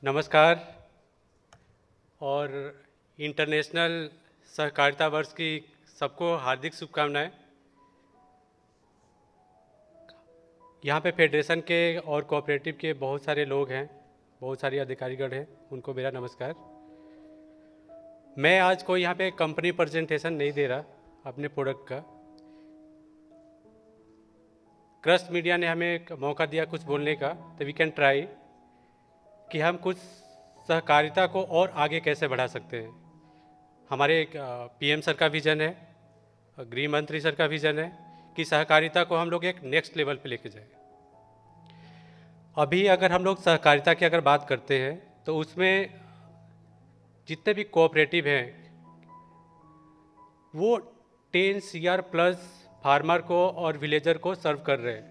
नमस्कार और इंटरनेशनल सहकारिता वर्ष की सबको हार्दिक शुभकामनाएं। यहाँ पे फेडरेशन के और कोऑपरेटिव के बहुत सारे लोग हैं, बहुत सारे अधिकारीगण हैं, उनको मेरा नमस्कार। मैं आज कोई यहाँ पे कंपनी प्रेजेंटेशन नहीं दे रहा अपने प्रोडक्ट का। क्रस्ट मीडिया ने हमें एक मौका दिया कुछ बोलने का, तो वी कैन ट्राई कि हम कुछ सहकारिता को और आगे कैसे बढ़ा सकते हैं। हमारे पीएम सर का विज़न है, गृह मंत्री सर का विज़न है कि सहकारिता को हम लोग एक नेक्स्ट लेवल पे लेके जाएं। अभी अगर हम लोग सहकारिता की अगर बात करते हैं तो उसमें जितने भी कोऑपरेटिव हैं वो 10 CR प्लस फार्मर को और विलेजर को सर्व कर रहे हैं,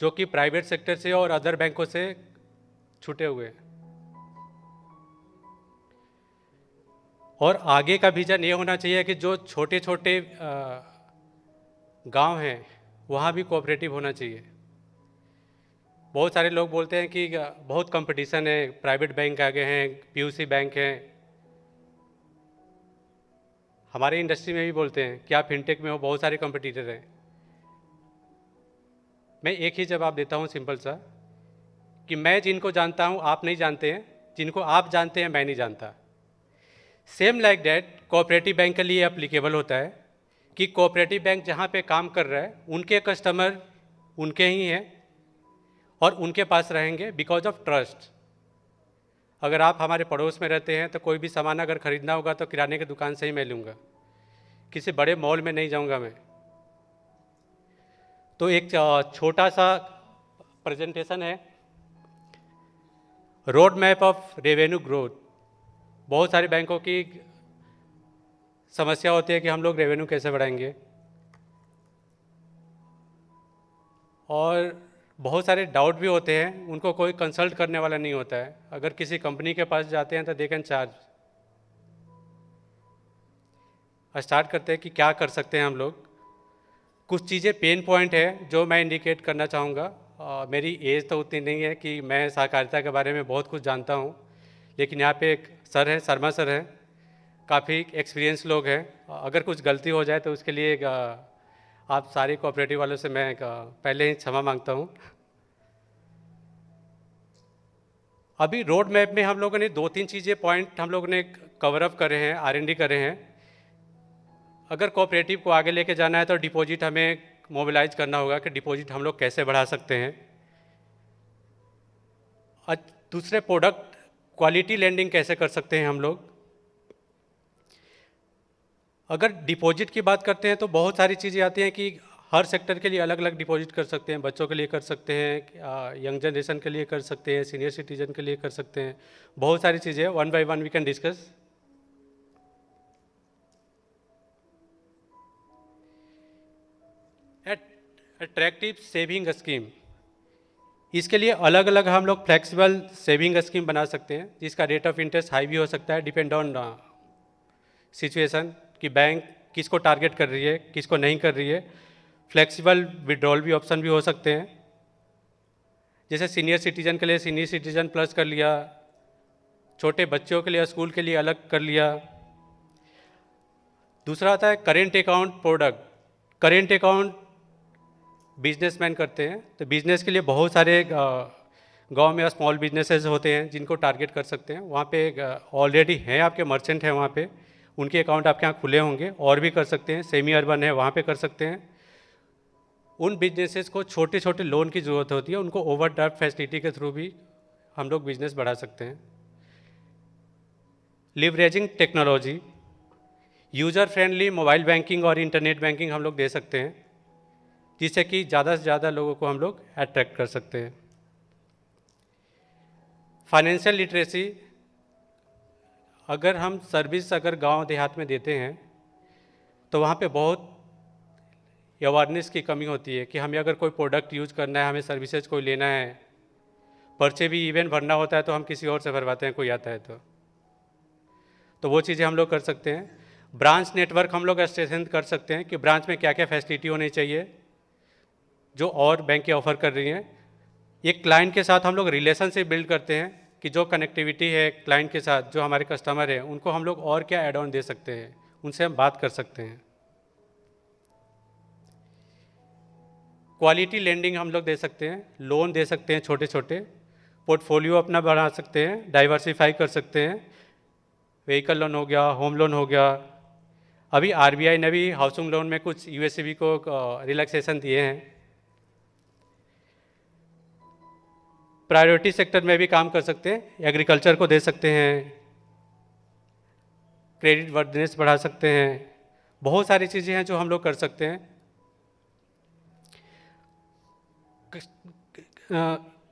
जो कि प्राइवेट सेक्टर से और अदर बैंकों से छूटे हुए हैं। और आगे का विजन ये होना चाहिए कि जो छोटे छोटे गांव हैं वहाँ भी कोऑपरेटिव होना चाहिए। बहुत सारे लोग बोलते हैं कि बहुत कंपटीशन है, प्राइवेट बैंक आगे हैं, पीयूसी बैंक हैं। हमारे इंडस्ट्री में भी बोलते हैं कि आप फिनटेक में हो, बहुत सारे कंपटीटर हैं। मैं एक ही जवाब देता हूँ सिंपल सा, कि मैं जिनको जानता हूँ आप नहीं जानते हैं, जिनको आप जानते हैं मैं नहीं जानता। Same like that cooperative bank के लिए एप्लीकेबल होता है कि कोऑपरेटिव बैंक जहाँ पे काम कर रहा है उनके कस्टमर उनके ही हैं और उनके पास रहेंगे बिकॉज ऑफ ट्रस्ट। अगर आप हमारे पड़ोस में रहते हैं तो कोई भी सामान अगर ख़रीदना होगा तो किराने की दुकान से ही मैं लूँगा, किसी बड़े मॉल में नहीं जाऊँगा मैं। तो एक छोटा सा प्रेजेंटेशन है, road map of revenue growth. बहुत सारे बैंकों की समस्या होती है कि हम लोग रेवेन्यू कैसे बढ़ाएंगे, और बहुत सारे डाउट भी होते हैं, उनको कोई कंसल्ट करने वाला नहीं होता है। अगर किसी कंपनी के पास जाते हैं तो दे कैन चार्ज। स्टार्ट करते हैं कि क्या कर सकते हैं हम लोग। कुछ चीज़ें पेन पॉइंट है जो मैं इंडिकेट करना चाहूँगा। मेरी एज तो उतनी नहीं है कि मैं सहकारिता के बारे में बहुत कुछ जानता हूँ, लेकिन यहाँ पे एक सर हैं, शर्मा सर हैं, काफ़ी एक्सपीरियंस लोग हैं। अगर कुछ गलती हो जाए तो उसके लिए आप सारे कोऑपरेटिव वालों से मैं पहले ही क्षमा मांगता हूँ। अभी रोड मैप में हम लोगों ने 2-3 चीज़ें पॉइंट हम लोगों ने कवर अप करे हैं, R&D करे हैं। अगर कोऑपरेटिव को आगे लेके जाना है तो डिपॉजिट हमें मोबिलाइज करना होगा कि डिपॉजिट हम लोग कैसे बढ़ा सकते हैं। दूसरे प्रोडक्ट क्वालिटी लैंडिंग कैसे कर सकते हैं हम लोग। अगर डिपॉजिट की बात करते हैं तो बहुत सारी चीज़ें आती हैं कि हर सेक्टर के लिए अलग अलग डिपॉजिट कर सकते हैं। बच्चों के लिए कर सकते हैं, यंग जनरेशन के लिए कर सकते हैं, सीनियर सिटीजन के लिए कर सकते हैं। बहुत सारी चीज़ें one by one we can discuss. Attractive saving scheme, इसके लिए अलग अलग हम लोग फ्लेक्सिबल सेविंग स्कीम बना सकते हैं, जिसका रेट ऑफ इंटरेस्ट हाई भी हो सकता है, डिपेंड ऑन सिचुएशन कि बैंक किसको टारगेट कर रही है, किसको नहीं कर रही है। फ्लेक्सिबल विड्रॉल भी ऑप्शन भी हो सकते हैं, जैसे सीनियर सिटीजन के लिए सीनियर सिटीजन प्लस कर लिया, छोटे बच्चों के लिए स्कूल के लिए अलग कर लिया। दूसरा आता है current account product. Current account businessman करते हैं, तो बिजनेस के लिए बहुत सारे गांव में स्मॉल बिजनेसेस होते हैं जिनको टारगेट कर सकते हैं। वहाँ पे ऑलरेडी हैं आपके मर्चेंट हैं, वहाँ पे उनके अकाउंट आपके यहाँ खुले होंगे, और भी कर सकते हैं। सेमी अर्बन है वहाँ पे कर सकते हैं। उन बिजनेसेस को छोटे छोटे लोन की ज़रूरत होती है, उनको ओवरड्राफ्ट फैसिलिटी के थ्रू भी हम लोग बिजनेस बढ़ा सकते हैं। Leveraging technology, user friendly mobile banking और इंटरनेट बैंकिंग हम लोग दे सकते हैं, जिससे कि ज़्यादा से ज़्यादा लोगों को हम लोग अट्रैक्ट कर सकते हैं। फाइनेंशियल लिटरेसी, अगर हम सर्विस अगर गांव देहात में देते हैं तो वहाँ पे बहुत अवेयरनेस की कमी होती है कि हमें अगर कोई प्रोडक्ट यूज़ करना है, हमें सर्विसेज कोई लेना है, पर्चे भी इवन भरना होता है तो हम किसी और से भरवाते हैं, कोई आता है तो वो चीज़ें हम लोग कर सकते हैं। ब्रांच नेटवर्क हम लोग स्ट्रेंथन कर सकते हैं कि ब्रांच में क्या क्या फैसिलिटी होनी चाहिए जो और बैंक ऑफर कर रही हैं। एक क्लाइंट के साथ हम लोग रिलेशनशिप बिल्ड करते हैं कि जो कनेक्टिविटी है क्लाइंट के साथ, जो हमारे कस्टमर हैं, उनको हम लोग और क्या एड ऑन दे सकते हैं, उनसे हम बात कर सकते हैं। क्वालिटी लेंडिंग हम लोग दे सकते हैं, लोन दे सकते हैं छोटे छोटे, पोर्टफोलियो अपना बढ़ा सकते हैं, डाइवर्सिफाई कर सकते हैं, व्हीकल लोन हो गया, होम लोन हो गया। अभी आरबीआई ने भी हाउसिंग लोन में कुछ यूएससीबी को रिलैक्सेशन दिए हैं। प्रायोरिटी सेक्टर में भी काम कर सकते हैं, एग्रीकल्चर को दे सकते हैं, क्रेडिट वर्दनेस बढ़ा सकते हैं, बहुत सारी चीज़ें हैं जो हम लोग कर सकते हैं।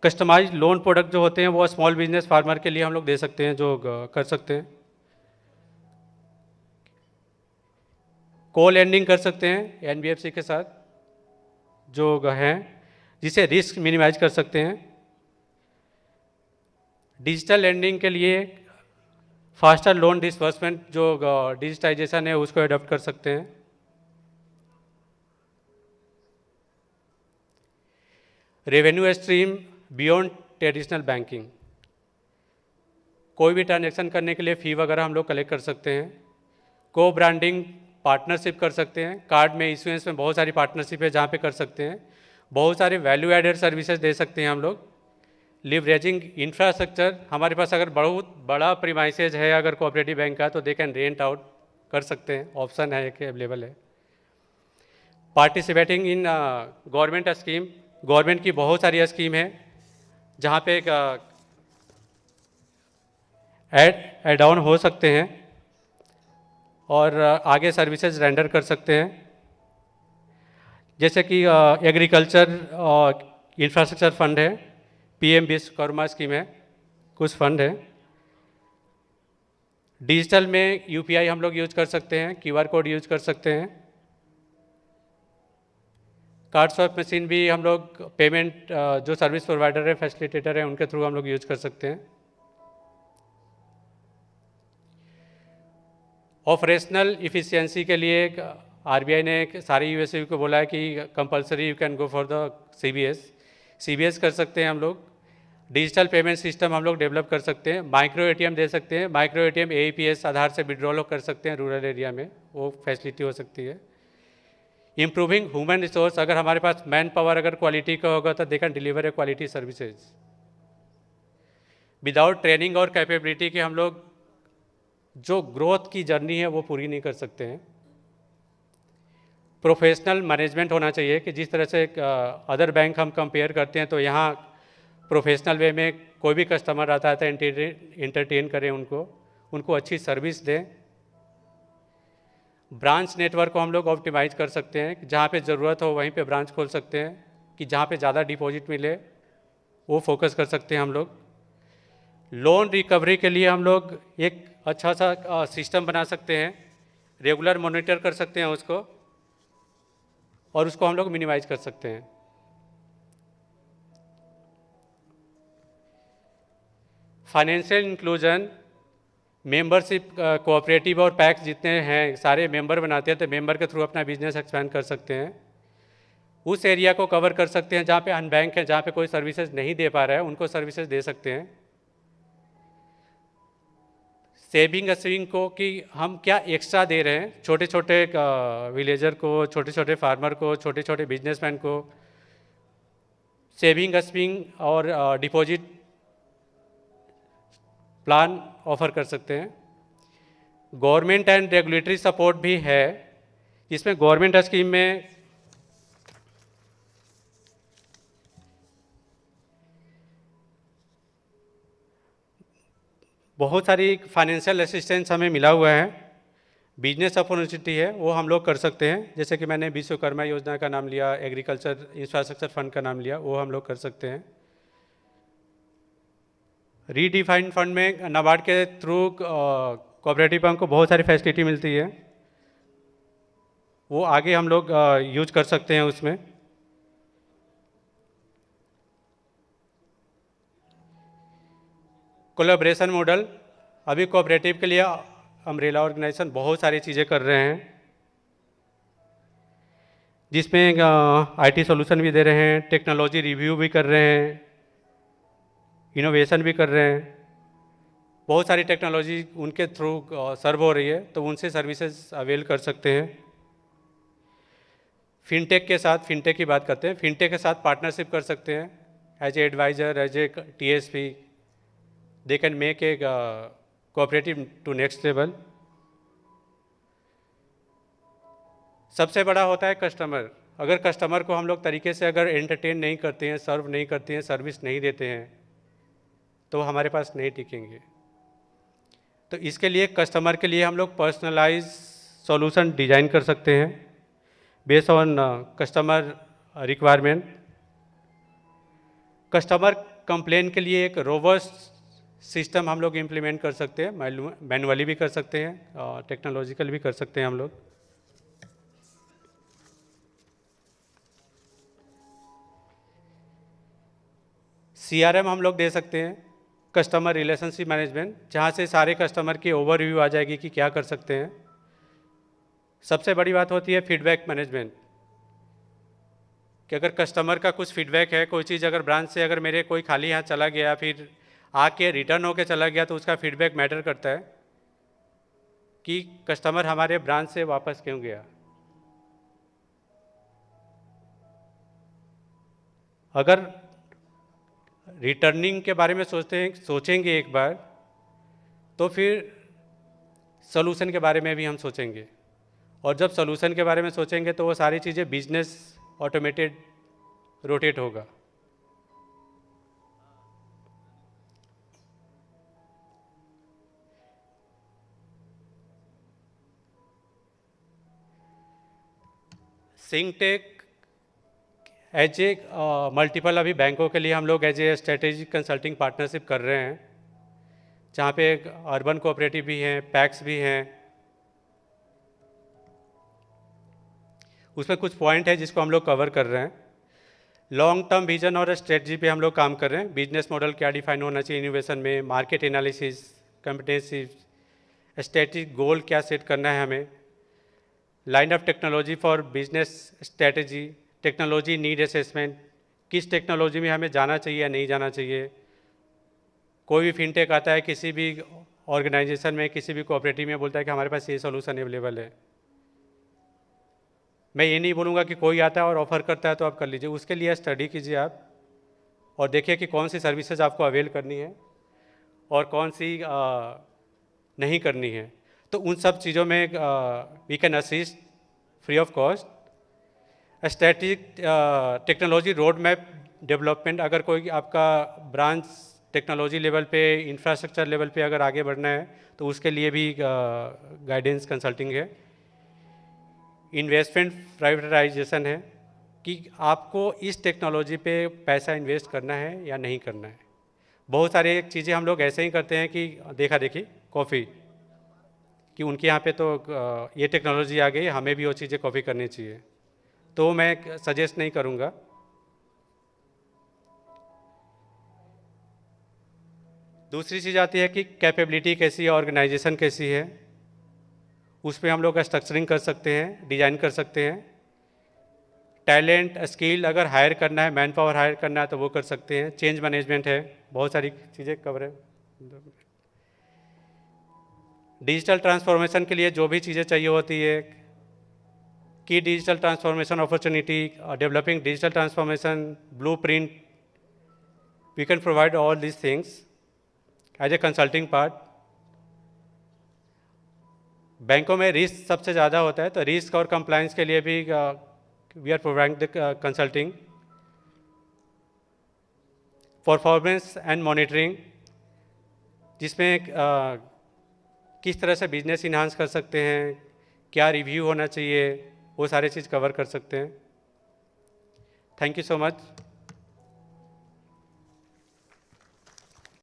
कस्टमाइज लोन प्रोडक्ट जो होते हैं वो स्मॉल बिजनेस फार्मर के लिए हम लोग दे सकते हैं, जो कर सकते हैं। को लेंडिंग कर सकते हैं एनबीएफसी के साथ जो हैं, जिसे रिस्क मिनिमाइज कर सकते हैं। डिजिटल लेंडिंग के लिए फास्टर लोन डिसबर्समेंट जो डिजिटाइजेशन है उसको अडॉप्ट कर सकते हैं। Revenue stream beyond traditional banking, कोई भी ट्रांजैक्शन करने के लिए फ़ी वगैरह हम लोग कलेक्ट कर सकते हैं। को ब्रांडिंग पार्टनरशिप कर सकते हैं, कार्ड में इशुएंस में बहुत सारी पार्टनरशिप है जहाँ पे कर सकते हैं। बहुत सारे वैल्यू एडेड सर्विसेज दे सकते हैं हम लोग। लिवरेजिंग इंफ्रास्ट्रक्चर, हमारे पास अगर बहुत बड़ा प्रीमाइसेज है अगर कोऑपरेटिव बैंक का, तो दे कैन रेंट आउट कर सकते हैं, ऑप्शन है कि अवेलेबल है। Participating in government scheme, government की बहुत सारी स्कीम है जहाँ पे एड ऑन हो सकते हैं और आगे सर्विसेज रेंडर कर सकते हैं, जैसे कि एग्रीकल्चर इंफ्रास्ट्रक्चर फंड है, पीएम विश्वकर्मा स्कीम है, कुछ फंड है। डिजिटल में यूपीआई हम लोग यूज कर सकते हैं, क्यूआर कोड यूज कर सकते हैं। कार्ड स्वैप मशीन भी हम लोग पेमेंट जो सर्विस प्रोवाइडर है, फैसिलिटेटर है, उनके थ्रू हम लोग यूज कर सकते हैं। ऑपरेशनल इफ़िशियंसी के लिए आरबीआई ने सारे यूएसयू को बोला है कि compulsory you can go for the CBS कर सकते हैं हम लोग। डिजिटल पेमेंट सिस्टम हम लोग डेवलप कर सकते हैं, माइक्रो एटीएम दे सकते हैं, माइक्रो एटीएम एईपीएस आधार से विड्रॉल कर सकते हैं रूरल एरिया में, वो फैसिलिटी हो सकती है। इम्प्रूविंग ह्यूमन रिसोर्स, अगर हमारे पास मैन पावर अगर क्वालिटी का होगा तो they can deliver A quality services. Without training और कैपेबिलिटी के हम लोग जो ग्रोथ की जर्नी है वो पूरी नहीं कर सकते हैं। प्रोफेशनल मैनेजमेंट होना चाहिए कि जिस तरह से अदर बैंक हम कंपेयर करते हैं तो यहाँ प्रोफेशनल वे में कोई भी कस्टमर आता है तो इंटरटेन करें उनको अच्छी सर्विस दें। ब्रांच नेटवर्क को हम लोग ऑप्टिमाइज कर सकते हैं, जहाँ पे ज़रूरत हो वहीं पे ब्रांच खोल सकते हैं, कि जहाँ पे ज़्यादा डिपॉजिट मिले वो फोकस कर सकते हैं हम लोग। लोन रिकवरी के लिए हम लोग एक अच्छा सा सिस्टम बना सकते हैं, रेगुलर मॉनिटर कर सकते हैं उसको, और उसको हम लोग मिनिमाइज कर सकते हैं। फाइनेंशियल इंक्लूजन, मेंबरशिप, कोऑपरेटिव और पैक्स जितने हैं सारे मेंबर बनाते हैं, तो मेंबर के थ्रू अपना बिजनेस एक्सपेंड कर सकते हैं। उस एरिया को कवर कर सकते हैं जहाँ पे अनबैंक है, जहाँ पे कोई सर्विसेज नहीं दे पा रहा है, उनको सर्विसेज दे सकते हैं। सेविंग स्विंग को कि हम क्या एक्स्ट्रा दे रहे हैं छोटे छोटे विलेजर को, छोटे छोटे फार्मर को, छोटे छोटे बिजनेसमैन को, सेविंग स्विंग और डिपॉजिट प्लान ऑफर कर सकते हैं। गवर्नमेंट एंड रेगुलेटरी सपोर्ट भी है, इसमें गवर्नमेंट स्कीम में बहुत सारी फाइनेंशियल असिस्टेंस हमें मिला हुआ है। बिजनेस अपॉर्चुनिटी है वो हम लोग कर सकते हैं, जैसे कि मैंने विश्वकर्मा योजना का नाम लिया, एग्रीकल्चर इंफ्रास्ट्रक्चर फंड का नाम लिया, वो हम लोग कर सकते हैं। रीडिफाइंड फंड में नाबार्ड के थ्रू कोऑपरेटिव बैंक को बहुत सारी फैसिलिटी मिलती है, वो आगे हम लोग यूज कर सकते हैं उसमें। कोलैबोरेशन मॉडल, अभी कोऑपरेटिव के लिए अम्ब्रेला ऑर्गेनाइजेशन बहुत सारी चीज़ें कर रहे हैं, जिसमें आईटी सॉल्यूशन भी दे रहे हैं, टेक्नोलॉजी रिव्यू भी कर रहे हैं, इनोवेशन भी कर रहे हैं। बहुत सारी टेक्नोलॉजी उनके थ्रू सर्व हो रही है, तो उनसे सर्विसेज अवेल कर सकते हैं। फिनटेक के साथ, फिनटेक की बात करते हैं, फिनटेक के साथ पार्टनरशिप कर सकते हैं as a adviser, as a TSP। They can make a cooperative to next level. सबसे बड़ा होता है कस्टमर। अगर कस्टमर को हम लोग तरीके से अगर एंटरटेन नहीं करते हैं, सर्व नहीं करते हैं, सर्विस नहीं देते हैं, तो हमारे पास नहीं टिकेंगे। तो इसके लिए कस्टमर के लिए हम लोग पर्सनलाइज सॉल्यूशन डिज़ाइन कर सकते हैं based on customer requirement. Customer complain के लिए एक रोबस्ट सिस्टम हम लोग इम्प्लीमेंट कर सकते हैं, मैनुअली भी कर सकते हैं, टेक्नोलॉजिकल भी कर सकते हैं हम लोग। CRM हम लोग दे सकते हैं, कस्टमर रिलेशनशिप मैनेजमेंट, जहाँ से सारे कस्टमर की ओवरव्यू आ जाएगी कि क्या कर सकते हैं। सबसे बड़ी बात होती है फीडबैक मैनेजमेंट, कि अगर कस्टमर का कुछ फीडबैक है, कोई चीज़ अगर ब्रांच से अगर मेरे कोई खाली हाथ चला गया, फिर आके रिटर्न होके चला गया, तो उसका फीडबैक मैटर करता है कि कस्टमर हमारे ब्रांच से वापस क्यों गया। अगर रिटर्निंग के बारे में सोचेंगे एक बार, तो फिर सॉल्यूशन के बारे में भी हम सोचेंगे, और जब सॉल्यूशन के बारे में सोचेंगे तो वो सारी चीज़ें बिजनेस ऑटोमेटेड रोटेट होगा। सिंगटेक एज ए मल्टीपल अभी बैंकों के लिए हम लोग as a strategic consulting partnership कर रहे हैं, जहाँ पे अर्बन कोऑपरेटिव भी हैं, पैक्स भी हैं। उसमें कुछ पॉइंट है जिसको हम लोग कवर कर रहे हैं। लॉन्ग टर्म विजन और स्ट्रेटजी पे हम लोग काम कर रहे हैं। बिजनेस मॉडल क्या डिफाइन होना चाहिए इनोवेशन में, मार्केट एनालिसिस, कॉम्पिटेंसी, स्ट्रेटेजिक गोल क्या सेट करना है हमें, line of technology for business strategy, technology need assessment, किस टेक्नोलॉजी में हमें जाना चाहिए या नहीं जाना चाहिए। कोई भी फिनटेक आता है किसी भी ऑर्गेनाइजेशन में, किसी भी कोऑपरेटिव में, बोलता है कि हमारे पास ये सॉल्यूशन अवेलेबल है। मैं ये नहीं बोलूँगा कि कोई आता है और ऑफ़र करता है तो आप कर लीजिए, उसके लिए स्टडी कीजिए आप, और देखिए कि कौन सी सर्विसेज आपको अवेल करनी है और कौन सी नहीं करनी है। तो उन सब चीज़ों में we can assist free of cost. Strategic technology road map development, अगर कोई आपका ब्रांच टेक्नोलॉजी लेवल पे, इंफ्रास्ट्रक्चर लेवल पे अगर आगे बढ़ना है, तो उसके लिए भी गाइडेंस कंसल्टिंग है। इन्वेस्टमेंट प्राइवेटाइजेशन है, कि आपको इस टेक्नोलॉजी पे पैसा इन्वेस्ट करना है या नहीं करना है। बहुत सारे चीज़ें हम लोग ऐसे ही करते हैं कि देखा देखी कॉफ़ी, कि उनके यहाँ पे तो ये टेक्नोलॉजी आ गई, हमें भी वो चीज़ें कॉपी करनी चाहिए, तो मैं सजेस्ट नहीं करूँगा। दूसरी चीज़ आती है कि कैपेबिलिटी कैसी है, ऑर्गेनाइजेशन कैसी है, उस पर हम लोग स्ट्रक्चरिंग कर सकते हैं, डिज़ाइन कर सकते हैं। टैलेंट स्किल अगर हायर करना है, मैन पावर हायर करना है, तो वो कर सकते हैं। चेंज मैनेजमेंट है, बहुत सारी चीज़ें कवर है। डिजिटल ट्रांसफॉर्मेशन के लिए जो भी चीज़ें चाहिए होती है, की digital transformation opportunity, developing digital transformation blueprint, we can provide all these things as a consulting part. बैंकों में रिस्क सबसे ज़्यादा होता है, तो रिस्क और कंप्लायंस के लिए भी we are providing the consulting. Performance and monitoring, जिसमें किस तरह से बिजनेस इन्हांस कर सकते हैं, क्या रिव्यू होना चाहिए, वो सारे चीज़ कवर कर सकते हैं। Thank you so much.